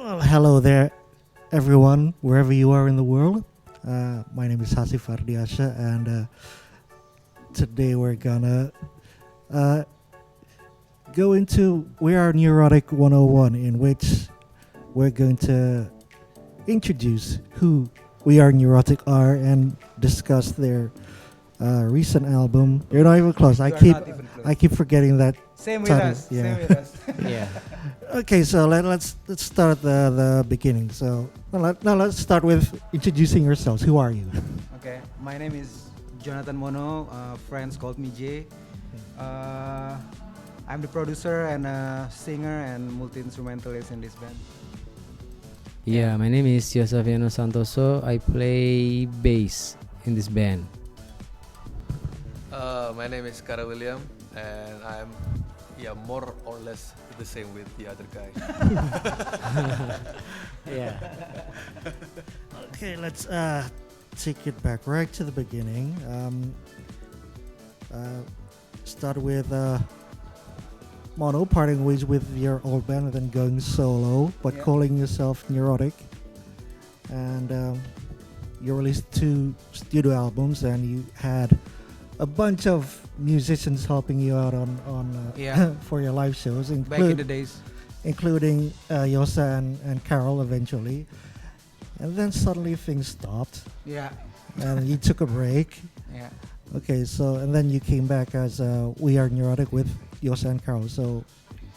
Well, hello there, everyone, wherever you are in the world. My name is Hasief Ardiasyah, and today we're gonna go into We Are Neurotic 101, in which we're going to introduce who We Are Neurotic are and discuss their recent album. You're not even close. You are not even close. I keep forgetting that. Same with title, us. yeah. Same with us. Yeah. Okay, so let's start the beginning. So now let's start with introducing yourselves. Who are you? Okay, my name is Jonathan Mono. Friends called me Jay. I'm the producer and singer and multi-instrumentalist in this band. Yeah, my name is Yosaviano Santoso. I play bass in this band. My name is Karel and I'm more or less the same with the other guy. Yeah. Okay, let's take it back right to the beginning. Start with Mono parting ways with your old band and then going solo, but Yeah. calling yourself Neurotic. And you released 2 studio albums, and you had a bunch of musicians helping you out on Yeah. for your live shows, Back in the days. including Yosa and Karel eventually. And then suddenly things stopped, Yeah. and you took a break. Yeah. Okay, so and then you came back as We Are Neurotic with Yosa and Karel. So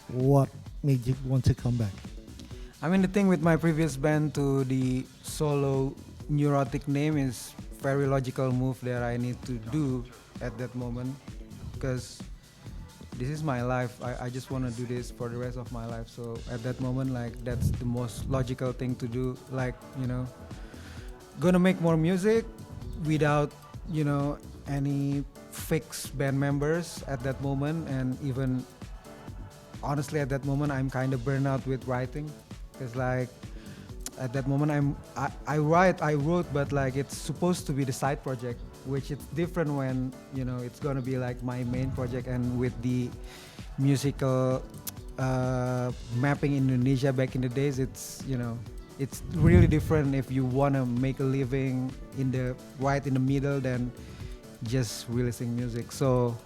what made you want to come back? I mean, the thing with my previous band to the solo Neurotic name is very logical move that I need to do at that moment, because this is my life. I just want to do this for the rest of my life. So at that moment, like, that's the most logical thing to do. Like, gonna make more music without, any fixed band members at that moment. And even honestly, at that moment, I'm kind of burned out with writing. It's like, at that moment, I wrote, but like, it's supposed to be the side project, which it's different when it's gonna be like my main project. And with the musical mapping in Indonesia back in the days, it's really different if you wanna make a living right in the middle than just releasing music. So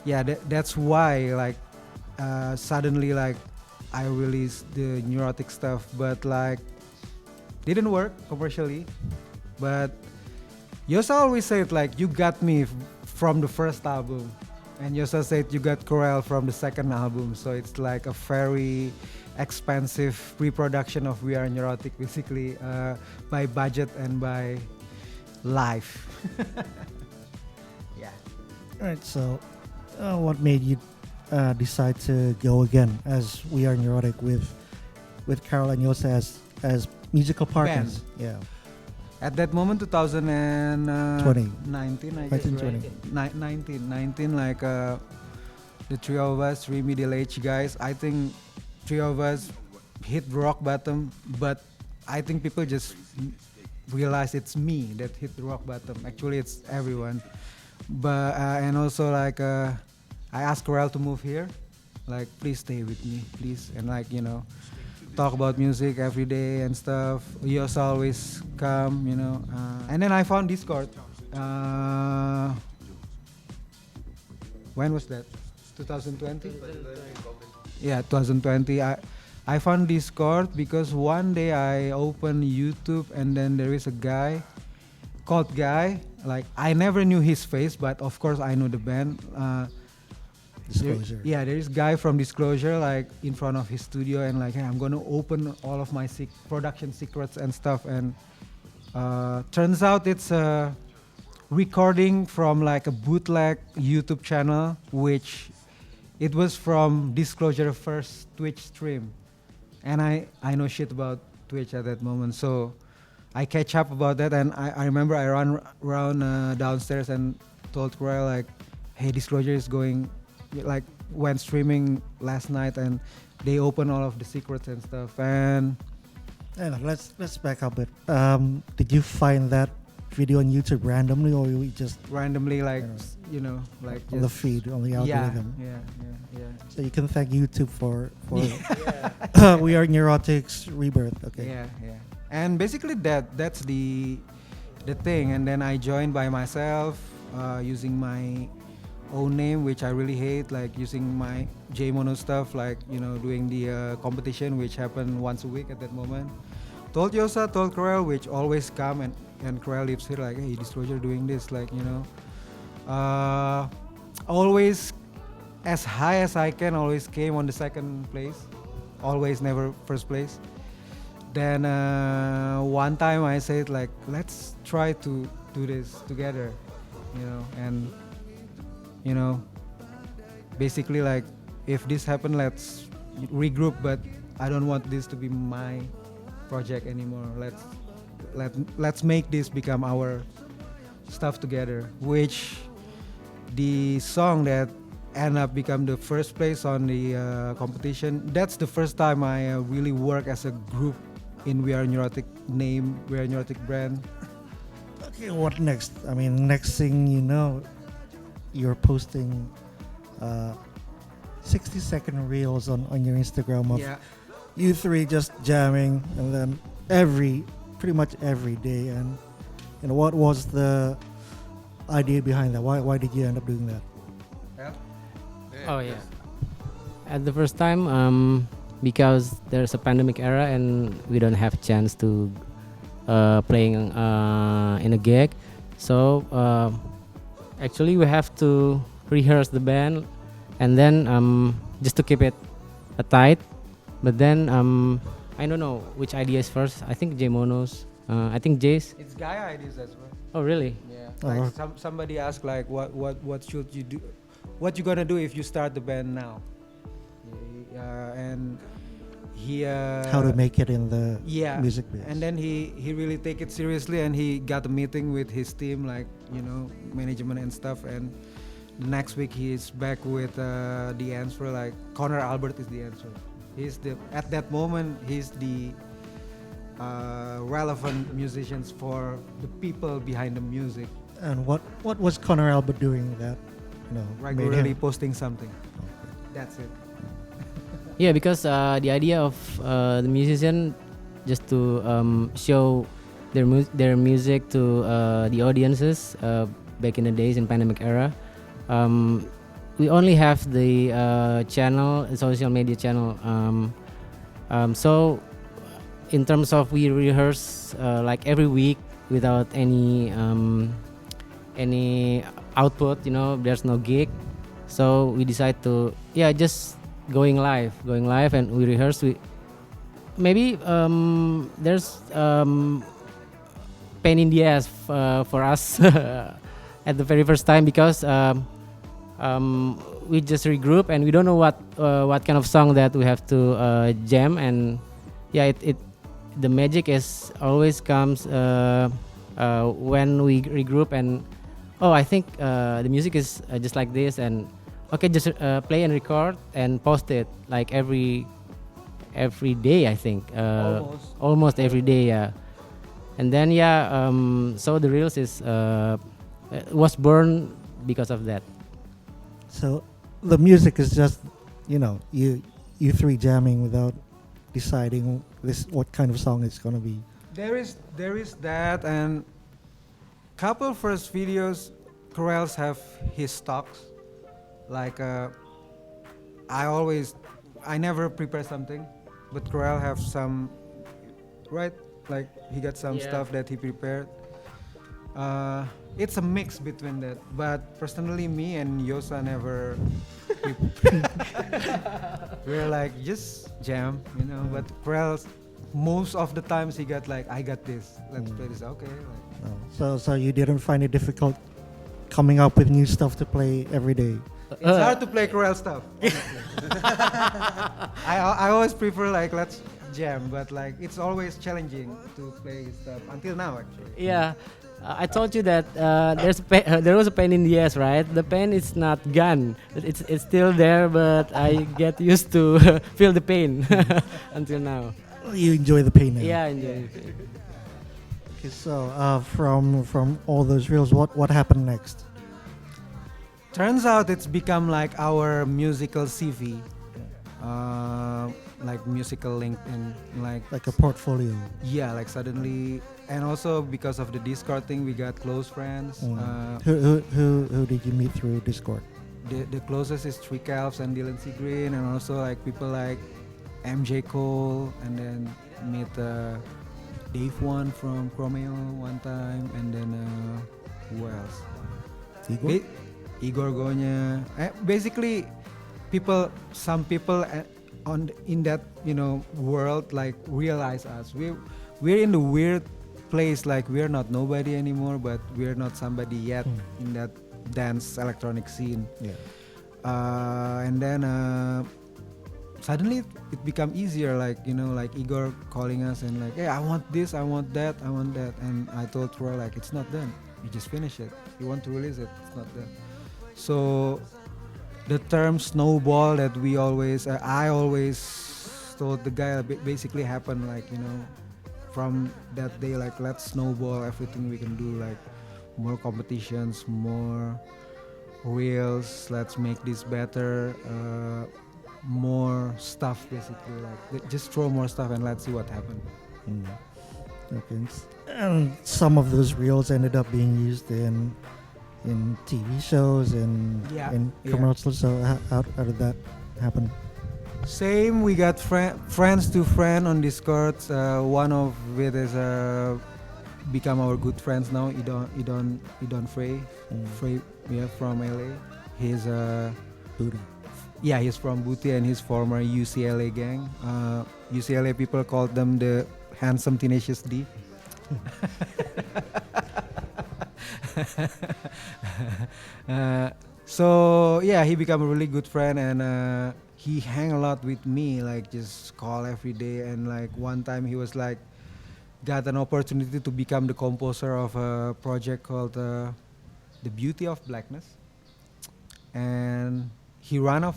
yeah, that's why like suddenly like I released the Neurotic stuff, but like didn't work commercially. But Yosa always said like, you got me from the first album, and Yosa said you got Karel from the second album. So it's like a very expensive pre-production of We Are Neurotic, basically, by budget and by life. Yeah. All right, so what made you decide to go again as We Are Neurotic with Karel and Yosa as musical partners? Yeah. At that moment, 2019, I guess, 1920. right? 19, like the three of us, three middle-aged guys. I think three of us hit rock bottom, but I think people just realize it's me that hit the rock bottom. Actually, it's everyone. But and also like I asked Karel to move here, like, please stay with me, please, and like talk about music every day and stuff. Yos always come, and then I found Discord. When was that? 2020? Yeah, 2020. I found Discord because one day I opened YouTube and then there is a guy called Guy. Like, I never knew his face, but of course I know the band. Disclosure. There is guy from Disclosure like in front of his studio, and like, hey, I'm gonna open all of my production secrets and stuff. And turns out it's a recording from like a bootleg YouTube channel, which it was from Disclosure first Twitch stream. And I know shit about Twitch at that moment, so I catch up about that. And I remember I ran around downstairs and told Karel like, hey, Disclosure is going, like, went streaming last night, and they open all of the secrets and stuff. And Let's back up a bit. Did you find that video on YouTube randomly, or you just randomly, like Yeah. you know, like on the just- feed, on the Yeah, algorithm? yeah. So you can thank YouTube for We Are Neurotic's rebirth. Okay. Yeah. And basically that's the thing. And then I joined by myself, using my own name, which I really hate, like using my J Mono stuff, like doing the competition, which happened once a week at that moment. Told Yosa, told Karel, which always come, and Karel lives here, like, hey, Disclosure doing this, like always as high as I can, always came on the second place, always never first place. Then one time I said, like, let's try to do this together, and basically, like, if this happen, let's regroup, but I don't want this to be my project anymore. Let's make this become our stuff together, which the song that end up become the first place on the competition. That's the first time I really work as a group in We Are Neurotic name, We Are Neurotic brand. Okay, what next? I mean, next thing you know, you're posting 60-second reels on your Instagram of Yeah. you three just jamming, and then pretty much every day. And what was the idea behind that? Why did you end up doing that? Oh yeah. At the first time, because there's a pandemic era and we don't have chance to playing in a gig, so actually we have to rehearse the band, and then just to keep it tight. But then I don't know which idea is first. I think J Mono's. I think Jay's. It's Gaia ideas as well. Oh really? Yeah. Oh. Like somebody asked, like, what should you do? What you gonna do if you start the band now? And he How to make it in the yeah, music biz. and then he really take it seriously, and he got a meeting with his team, like management and stuff. And next week he's back with the answer. Like, Connor Albert is the answer. At that moment he's the relevant musicians for the people behind the music. And what was Connor Albert doing that made Regularly him- posting something. That's it. Yeah, because the idea of the musician just to show their music to the audiences back in the days in pandemic era. We only have the channel, social media channel. So in terms of we rehearse like every week without any output, there's no gig. So we decide to just going live, and we rehearse. Maybe there's pain in the ass for us at the very first time, because we just regroup and we don't know what kind of song that we have to jam. And the magic is always comes when we regroup and I think the music is just like this, and okay, just play and record and post it like every day, I think. Almost every day, yeah. And then so the reels is was born because of that. So the music is just you three jamming without deciding what kind of song it's gonna be. There is that, and couple first videos, Karel's have his stocks. Like I never prepare something, but Karel have some, right? Like he got some stuff that he prepared. It's a mix between that, but personally, me and Yosa never. We're like just jam, But Karel, most of the times he got like, I got this. Let's play this. Okay. Like, So you didn't find it difficult coming up with new stuff to play every day? it's hard to play Karel stuff. I always prefer like let's jam, but like it's always challenging to play stuff until now actually. Yeah, I told you that there was a pain in the ass, right? The pain is not gone. It's still there, but I get used to feel the pain until now. You enjoy the pain now. Yeah, I enjoy the pain. Okay, so from all those reels, what happened next? Turns out it's become like our musical CV, like musical LinkedIn, Like a portfolio. yeah, like suddenly, and also because of the Discord thing, we got close friends. Who did you meet through Discord? The closest is Three Calves and Dylan C. Green, and also like people like MJ Cole, and then meet Dave One from Chromeo one time, and then who else? Igor? Igor Gonya. Basically, some people in that world like realize us. We're in the weird place, like we're not nobody anymore, but we're not somebody yet in that dance electronic scene. Yeah. And then suddenly it become easier, like like Igor calling us and like, hey, I want this, I want that, and I told Troy like, it's not done, you just finish it, you want to release it, it's not done. So the term snowball that I always told the guy basically happened, like from that day, like let's snowball everything we can do, like more competitions, more reels, let's make this better, more stuff, basically like just throw more stuff and let's see what happens. Okay. And some of those reels ended up being used in TV shows and in commercials. So how did that happen? Same, we got friends to friend on Discord. One of it is become our good friends now. Idon Frey, from LA. He's Booty. Yeah, he's from Booty and he's former UCLA gang. UCLA people called them the handsome Tenacious D. So yeah, he became a really good friend, and he hang a lot with me, like just call every day. And like one time he was like got an opportunity to become the composer of a project called The Beauty of Blackness, and he ran out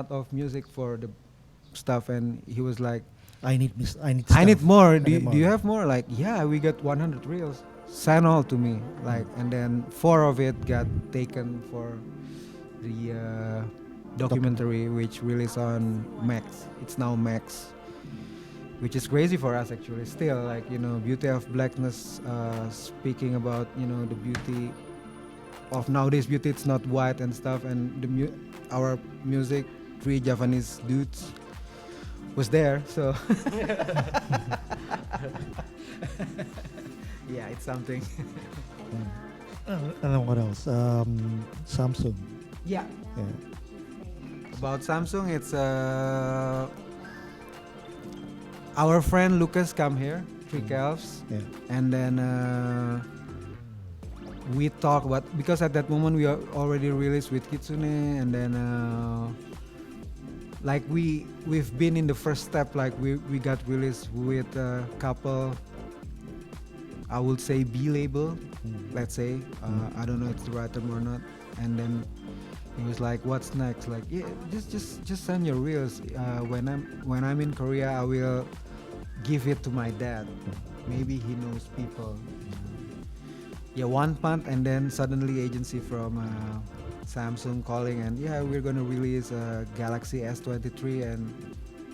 of music for the stuff, and he was like, I need more. I Do need you have more? Like, yeah, we got 100 reels. Send all to me. Like, and then 4 of it got taken for the documentary, which released on Max. It's now Max, which is crazy for us actually. Still, like Beauty of Blackness, speaking about the beauty of nowadays. Beauty, it's not white and stuff, and our music, 3 Javanese dudes was there, so yeah, it's something. And then what else? Samsung. Yeah. About Samsung, it's our friend Lucas come here, Three Calves, and then we talk about, because at that moment we are already released with Kitsune, and then like we've been in the first step, like we got released with a couple, I would say B label, let's say, I don't know if it's the right term or not. And then he was like, what's next? Like, yeah, just send your reels. When I'm in Korea, I will give it to my dad, maybe he knows people. Yeah, one month, and then suddenly agency from Samsung calling, and yeah, we're gonna release a Galaxy S23, and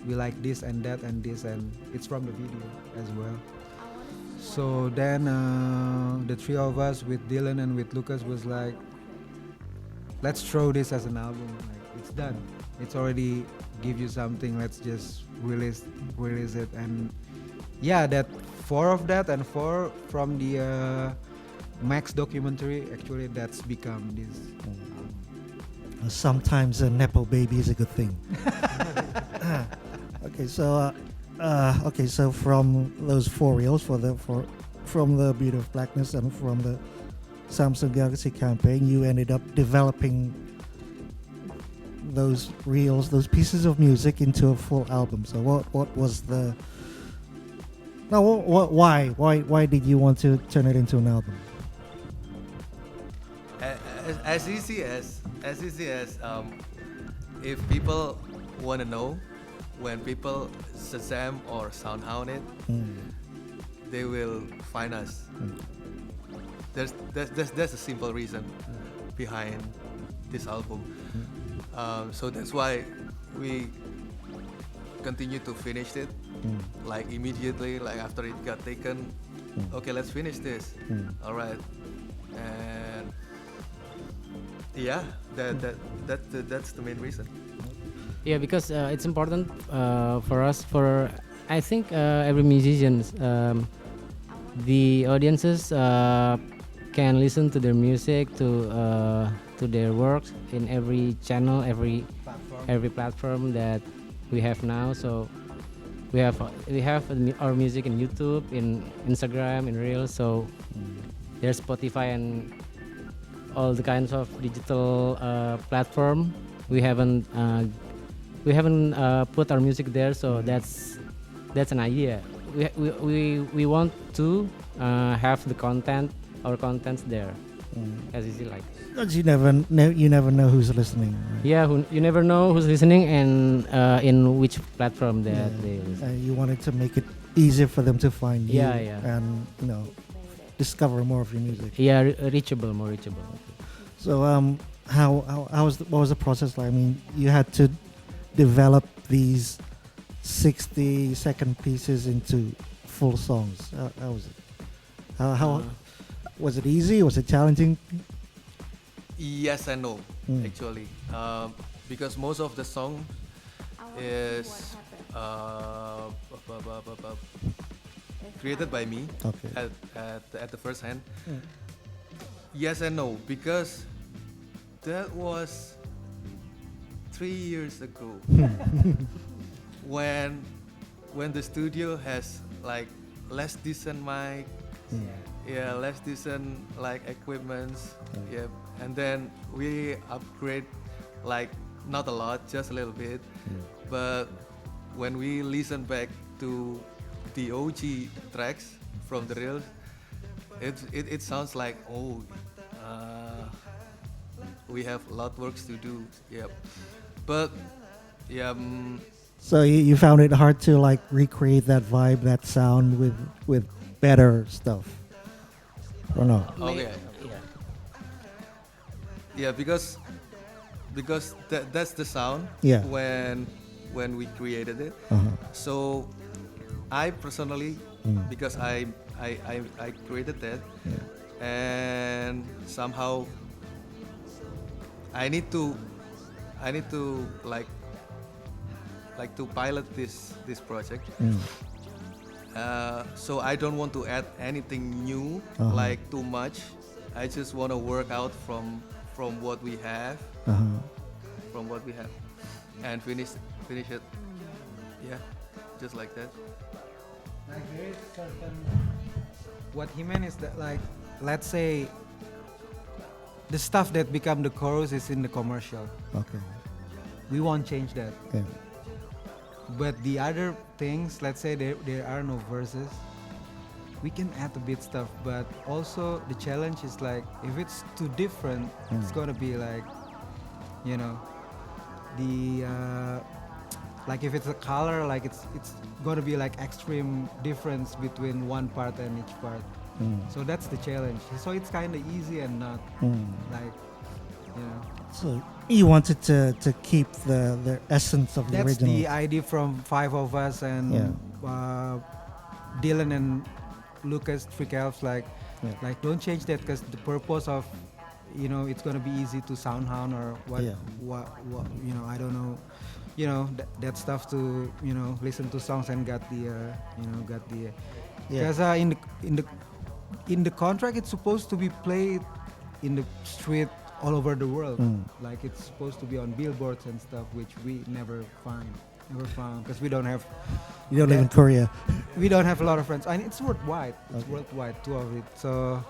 we like this and that and this, and it's from the video as well. So then the 3 of us with Dylan and with Lucas was like, let's throw this as an album. Like, it's done. It's already give you something. Let's just release it. And yeah, that 4 of that and 4 from the Max documentary, actually that's become this. Sometimes a nepo baby is a good thing. Okay, so from those 4 reels from the Beauty of Blackness and from the Samsung Galaxy campaign, you ended up developing those reels, those pieces of music, into a full album. So what was the why did you want to turn it into an album? As easy as if people want to know, when people Shazam or SoundHound it, they will find us. That's a simple reason behind this album. So that's why we continue to finish it, like immediately, like after it got taken. Okay, let's finish this. All right, and yeah, that's the main reason. Yeah, because it's important for us. For I think every musicians, the audiences can listen to their music, to their works in every channel, every platform that we have now. So we have our music in YouTube, in Instagram, in Reels. So there's Spotify and all the kinds of digital platform. We haven't put our music there, so that's an idea. We want to have the content, our contents there, as easy like. Because you never know who's listening. Right? Yeah, you never know who's listening and in which platform that they listen. You wanted to make it easier for them to find you. Yeah. And discover more of your music. Yeah, more reachable. So what was the process like? I mean, you had to develop these 60-second pieces into full songs. How was it? How was it easy? Was it challenging? Yes and no, actually, because most of the song is created by me at the first hand. Yes and no, because that was 3 years ago when the studio has like less decent mic, less decent like equipments, and then we upgrade like not a lot, just a little bit, but when we listen back to the OG tracks from the reels, it sounds like we have a lot works to do. But so you found it hard to like recreate that vibe, that sound with better stuff, or no? okay. Yeah, because that's the sound when we created it. So I personally, because I created that, and somehow I need to like to pilot this project. So I don't want to add anything new, like too much. I just want to work out from what we have, and finish it. Yeah, just like that. Like there is certain. What he meant is that, like, let's say the stuff that become the chorus is in the commercial. Okay. We won't change that. Yeah. But the other things, let's say there are no verses, we can add a bit stuff. But also the challenge is like, if it's too different, it's gonna be like, like if it's a color, like it's gonna be like extreme difference between one part and each part. So that's the challenge. So it's kind of easy and not like, So you wanted to keep the essence of the that's original. the idea from 5 of us, and Dylan and Lucas, Freak Elves, like don't change that, because the purpose of it's gonna be easy to sound hound or what I don't know, that stuff to listen to songs and got the because in the contract it's supposed to be played in the street all over the world. Like it's supposed to be on billboards and stuff, which we never found, because we don't have. You don't live in Korea. We don't have a lot of friends, and it's worldwide. It's worldwide, 2 of it. So,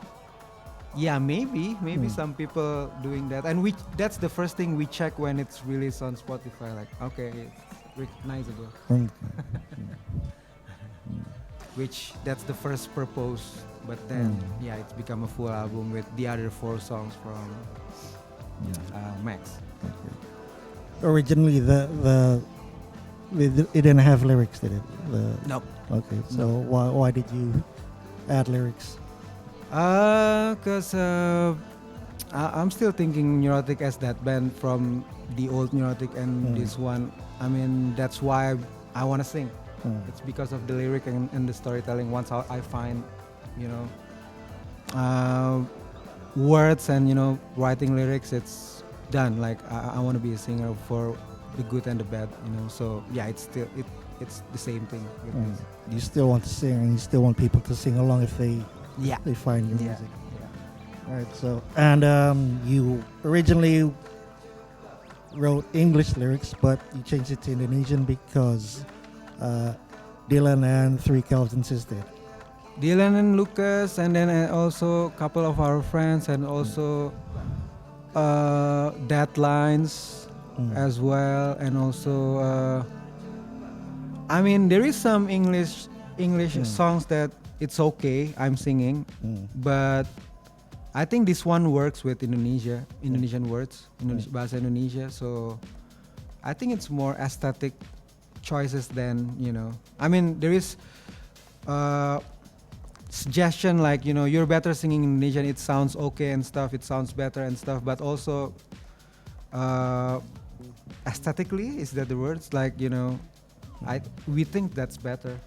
yeah, maybe some people doing that, and that's the first thing we check when it's released on Spotify. Like, okay, it's recognizable. Which that's the first purpose, but then it's become a full album with the other 4 songs from Max. Originally, it didn't have lyrics, did it? No. Okay, so why did you add lyrics? Cause I'm still thinking Neurotic as that band from the old Neurotic and this one. I mean, that's why I want to sing. It's because of the lyric and the storytelling. Once I find, you know, words and writing lyrics, it's done. Like I want to be a singer for the good and the bad. So yeah, it's the same thing with this. You still want to sing, and you still want people to sing along if they Yeah. find your Yeah. music. All right. So and you originally wrote English lyrics, but you changed it to Indonesian because Dylan and Three Calves insisted. Dylan and Lucas, and then also a couple of our friends, and also Deadlines as well, and also I mean there is some English songs that it's okay I'm singing, but I think this one works with Indonesian words, bahasa Indonesia. So I think it's more aesthetic choices than I mean there is suggestion like you're better singing Indonesian, it sounds okay and stuff, it sounds better and stuff, but also aesthetically, is that the words, like we think that's better.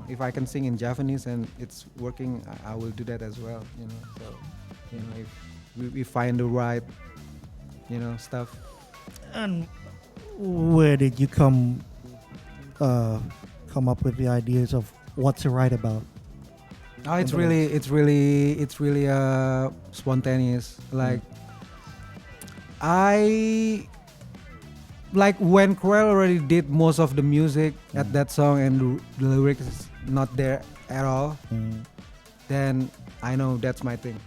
If I can sing in Japanese and it's working, I will do that as well. So if we find the right stuff. And where did you come up with the ideas of what to write about? Oh, it's really spontaneous. Like I like when Karel already did most of the music at that song and the lyrics is not there at all. Then I know that's my thing.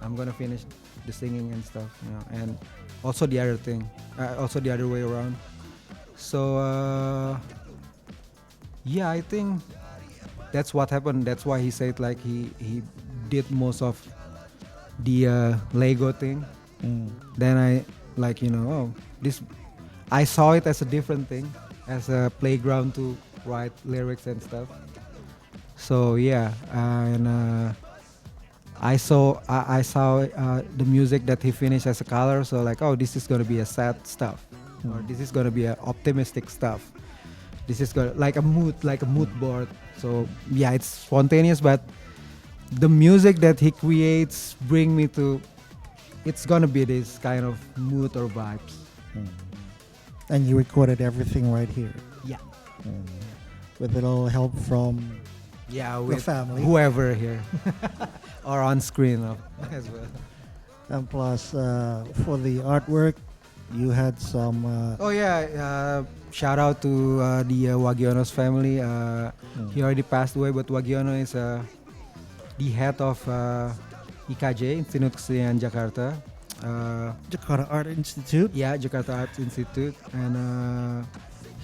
I'm gonna finish the singing and stuff, and also the other thing, also the other way around. So yeah, I think that's what happened. That's why he said like he did most of the Lego thing. Then I like this. I saw it as a different thing, as a playground to write lyrics and stuff. So yeah, and I saw the music that he finished as a color. So like, oh, this is gonna be a sad stuff, or this is gonna be a optimistic stuff. This is gonna like a mood board. So yeah, it's spontaneous, but the music that he creates bring me to. It's gonna be this kind of mood or vibes. And you recorded everything right here. Yeah. With a little help from Yeah, the with family. whoever here or on screen as well. And plus, for the artwork, you had some. Oh yeah, shout out to the Wagiono's family. He already passed away, but Wagiono is the head of IKJ, Institut Kesenian Jakarta. Jakarta Art Institute. Yeah, Jakarta Arts Institute, and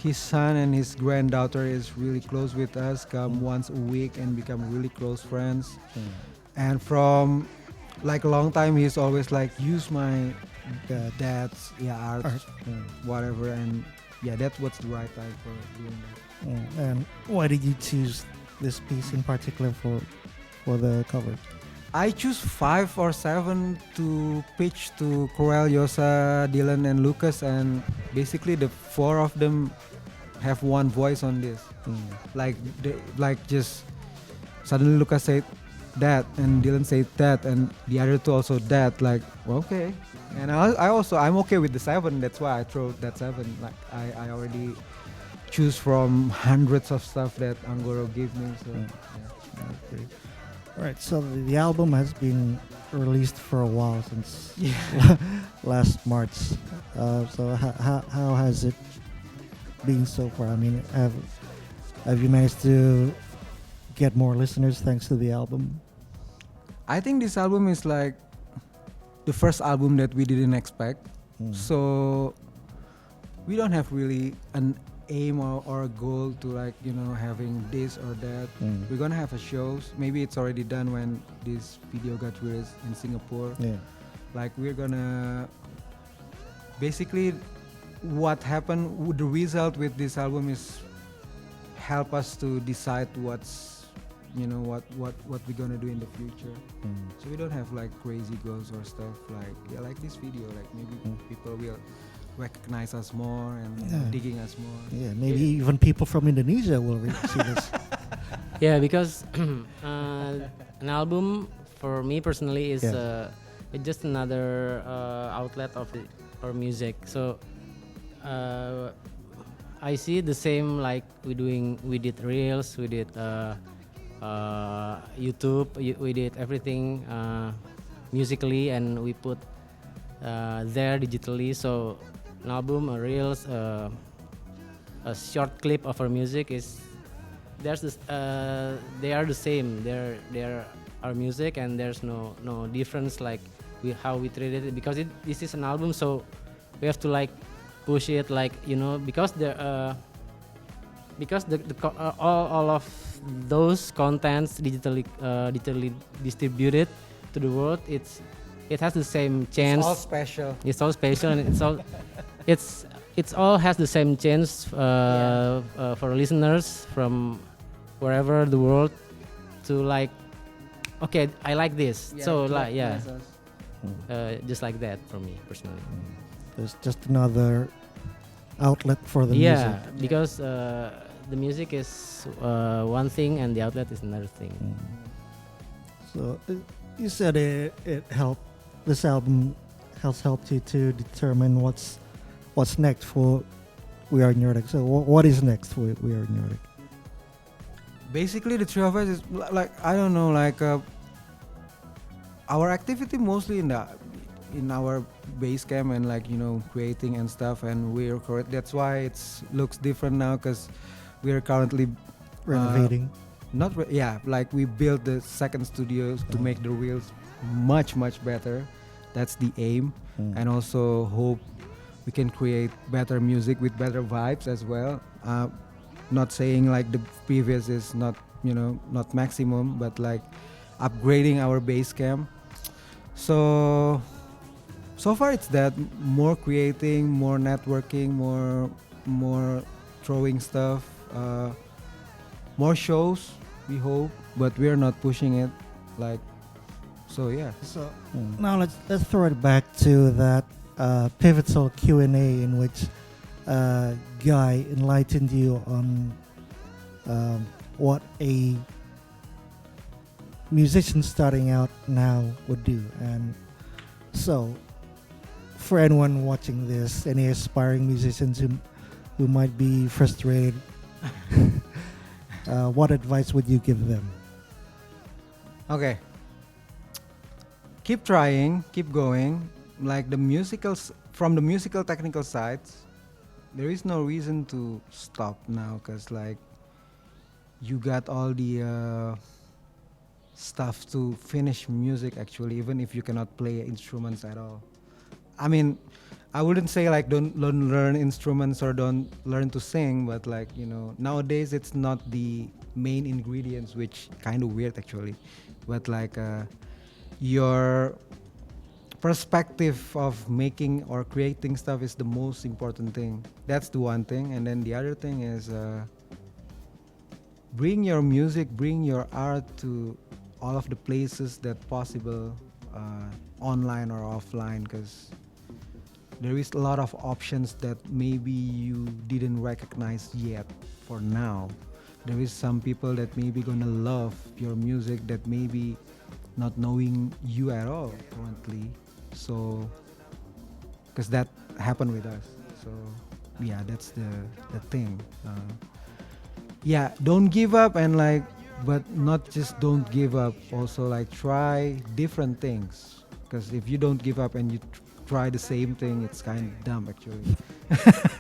his son and his granddaughter is really close with us. Come once a week and become really close friends. And from like a long time, he's always like use my dad's art, whatever. And yeah, that's what's the right time for doing that. And why did you choose this piece in particular for the cover? I choose 5 or 7 to pitch to Karel, Yosa, Dylan, and Lucas, and basically the 4 of them have one voice on this. Like just suddenly Lucas said that, and Dylan said that, and the other 2 also that. Like okay, and I'm okay with the 7. That's why I throw that 7. Like I already choose from hundreds of stuff that Anggoro gave me. So yeah. Okay. All right, so the album has been released for a while, since last March. So how has it been so far? I mean, have you managed to get more listeners thanks to the album? I think this album is like the first album that we didn't expect. So we don't have really an aim or a goal to like having this or that. We're gonna have a shows. Maybe it's already done when this video got released in Singapore. Like we're gonna basically what happened. The result with this album is help us to decide what's what we're gonna do in the future. Mm. So we don't have like crazy goals or stuff like this video. Like maybe people will recognize us more and Yeah. digging us more. Yeah, maybe even people from Indonesia will see this. Yeah, because an album for me personally is Yeah. it's just another outlet of our music. So I see the same like we did reels, we did YouTube, we did everything musically, and we put there digitally. So an album, a reels, a short clip of our music is there's this they are the same. They're our music, and there's no difference like how we treated it, because this is an album, so we have to like push it like because all of those contents digitally distributed to the world, it has the same chance. It's all special. It's all special, and it's all has the same chance for listeners from wherever the world to like, okay, I like this. So like just like that for me personally. It's just another outlet for the Yeah, music. because the music is one thing and the outlet is another thing. So you said it helped. This album has helped you to determine what's next for We Are Neurotic. So what is next for We Are Neurotic? Basically, the three of us is like I don't know, like our activity mostly in our base camp and like creating and stuff, and we're correct. That's why it's looks different now because we are currently Renovating. like we built the second studio to make the reels much better. That's the aim, and also hope we can create better music with better vibes as well. Not saying like the previous is not not maximum, but like upgrading our base camp. So far it's that, more creating, more networking, more throwing stuff, more shows we hope, but we're not pushing it like so. Yeah. So now let's throw it back to that pivotal Q&A in which Guy enlightened you on what a musician starting out now would do. And so for anyone watching this, any aspiring musicians who might be frustrated, what advice would you give them? Okay. Keep trying, keep going. Like from the musical technical sides, there is no reason to stop now, because like you got all the stuff to finish music actually, even if you cannot play instruments at all. I mean, I wouldn't say like don't learn instruments or don't learn to sing, but like nowadays it's not the main ingredients, which kind of weird actually, but like your perspective of making or creating stuff is the most important thing. That's the one thing. And then the other thing is bring your music, bring your art to all of the places that possible, online or offline, because there is a lot of options that maybe you didn't recognize yet. For now, there is some people that maybe gonna love your music that maybe not knowing you at all currently. So because that happened with us. So yeah, that's the thing. Yeah, don't give up, and like, but not just don't give up, also like try different things, because if you don't give up and you try the same thing, it's kind of dumb actually.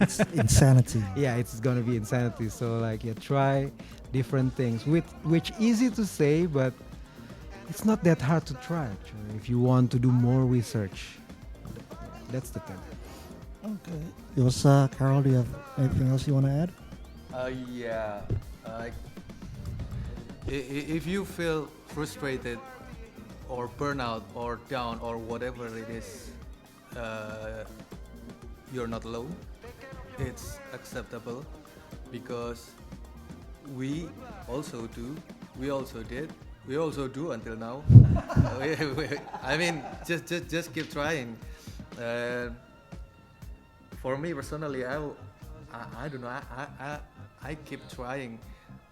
It's insanity. Yeah, it's gonna be insanity. So like, yeah, try different things, which easy to say, but it's not that hard to try actually if you want to do more research. That's the thing. Okay. Yosa, Karel, do you have anything else you want to add? Yeah. Like, if you feel frustrated or burnout or down or whatever it is, you're not alone. It's acceptable, because we also do we also did. We also do until now. I mean, just keep trying. For me personally, I don't know. I keep trying.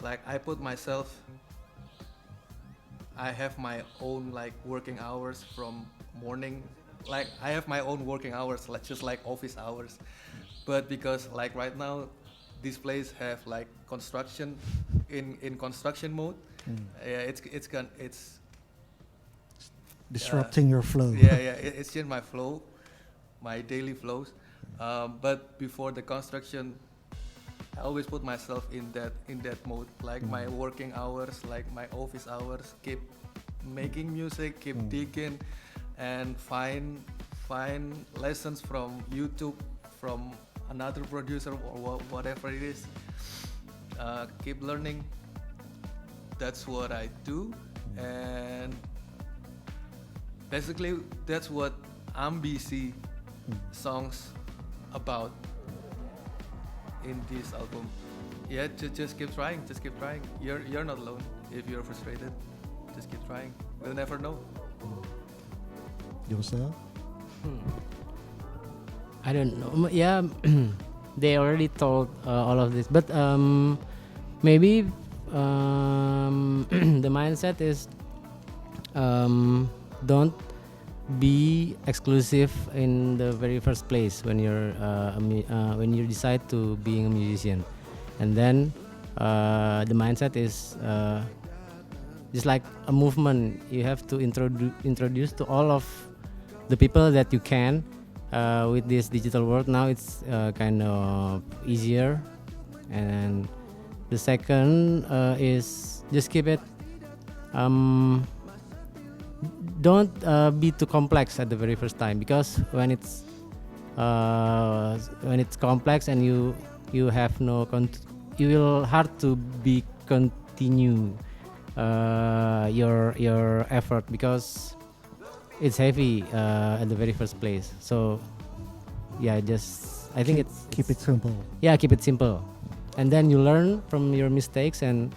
Like I put myself. I have my own like working hours from morning. Like I have my own working hours, like just like office hours. But because like right now, this place have like construction in construction mode. Yeah, it's Disrupting your flow. yeah, it's just my flow, my daily flows. But before the construction, I always put myself in that mode, like my working hours, like my office hours. Keep making music, keep digging, and find lessons from YouTube, from another producer or whatever it is. Keep learning. That's what I do, and basically that's what Ambisi songs about in this album. Yeah, just keep trying. Just keep trying. You're not alone. If you're frustrated, just keep trying. We'll never know. Yosa? I don't know. Yeah, they already told all of this, but maybe the mindset is don't be exclusive in the very first place when when you decide to being a musician, and then the mindset is just like a movement. You have to introduce to all of the people that you can. With this digital world now, it's kind of easier. And the second is just keep it. Don't be too complex at the very first time, because when it's complex and you have no you will hard to be continue your effort, because it's heavy at the very first place. So yeah, I think it's Keep it simple. yeah, keep it simple, and then you learn from your mistakes, and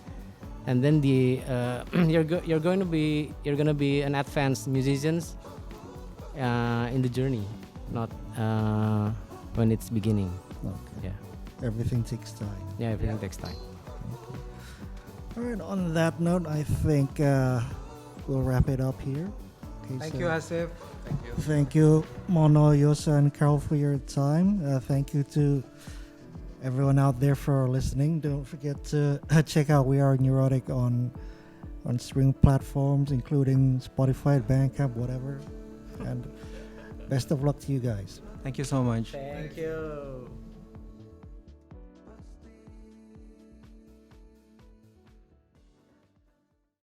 then you're gonna be an advanced musicians in the journey, not when it's beginning. Okay. Yeah, Everything takes time. yeah, everything takes time. All right. On that note, I think we'll wrap it up here. Okay, Thank so you, Hasief. Thank you. Thank you, Mono, Yosa, and Karel, for your time. Thank you to everyone out there for listening. Don't forget to check out We Are Neurotic on streaming platforms, including Spotify, Bandcamp, whatever. And best of luck to you guys. Thank you so much. Thank you.